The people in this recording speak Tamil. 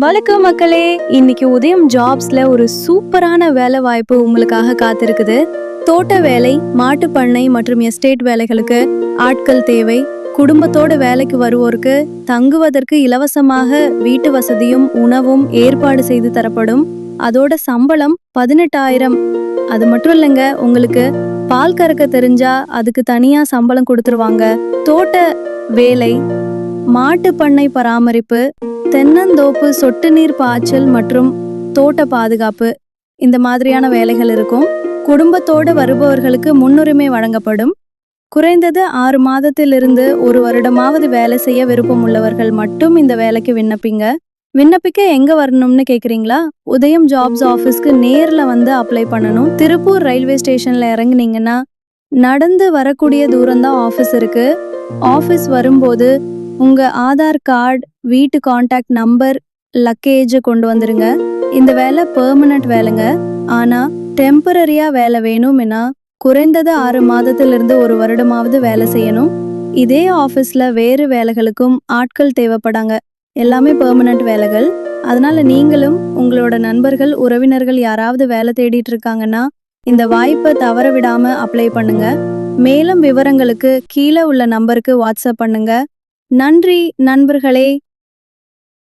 வணக்கம் மக்களே, இன்னைக்கு உதயம் ஜாப்ஸ்ல ஒரு சூப்பரான வேலை வாய்ப்பு உங்களுக்காக காத்திருக்குது. தோட்ட வேலை, மாட்டு பண்ணை மற்றும் எஸ்டேட் வேலைகளுக்கு ஆட்கள் தேவை. குடும்பத்தோட வேலைக்கு வருவோருக்கு தங்குவதற்கு இலவசமாக வீட்டு வசதியும் உணவும் ஏற்பாடு செய்து தரப்படும். அதோட சம்பளம் 18,000. அது மட்டும் இல்லைங்க, உங்களுக்கு பால் கறக்க தெரிஞ்சா அதுக்கு தனியா சம்பளம் கொடுத்துருவாங்க. தோட்ட வேலை, மாட்டு பண்ணை பராமரிப்பு, தென்னந்தோப்பு சொட்டு நீர் பாய்ச்சல் மற்றும் தோட்ட பாதுகாப்பு, இந்த மாதிரியான வேலைகள் இருக்கும். குடும்பத்தோடு வருபவர்களுக்கு முன்னுரிமை வழங்கப்படும். குறைந்தது 6 மாதத்திலிருந்து 1 வருடமாவது வேலை செய்ய விருப்பம் உள்ளவர்கள் மட்டும் இந்த வேலைக்கு விண்ணப்பிங்க. விண்ணப்பிக்க எங்க வரணும்னு கேக்குறீங்களா? உதயம் ஜாப்ஸ் ஆஃபீஸ்க்கு நேர்ல வந்து அப்ளை பண்ணணும். திருப்பூர் ரயில்வே ஸ்டேஷன்ல இறங்குனீங்கன்னா நடந்து வரக்கூடிய தூரம்தான் ஆஃபீஸ் இருக்கு. ஆஃபீஸ் வரும்போது உங்க ஆதார் கார்டு, வீட்டு கான்டாக்ட் நம்பர், லக்கேஜ் கொண்டு வந்துருங்க. இந்த வேலை பெர்மனன்ட் வேலைங்க. ஆனா டெம்பரரியா வேலை வேணும்னா குறைந்தது 6 மாதத்திலிருந்து 1 வருடமாவது வேலை செய்யணும். இதே ஆஃபீஸ்ல வேறு வேலைகளுக்கும் ஆட்கள் தேவைப்படாங்க. எல்லாமே பெர்மனன்ட் வேலைகள். அதனால நீங்களும் உங்களோட நண்பர்கள், உறவினர்கள் யாராவது வேலை தேடிட்டு இருக்காங்கன்னா இந்த வாய்ப்பை தவற விடாம அப்ளை பண்ணுங்க. மேலும் விவரங்களுக்கு கீழே உள்ள நம்பருக்கு வாட்ஸ்அப் பண்ணுங்க. நன்றி நண்பர்களே.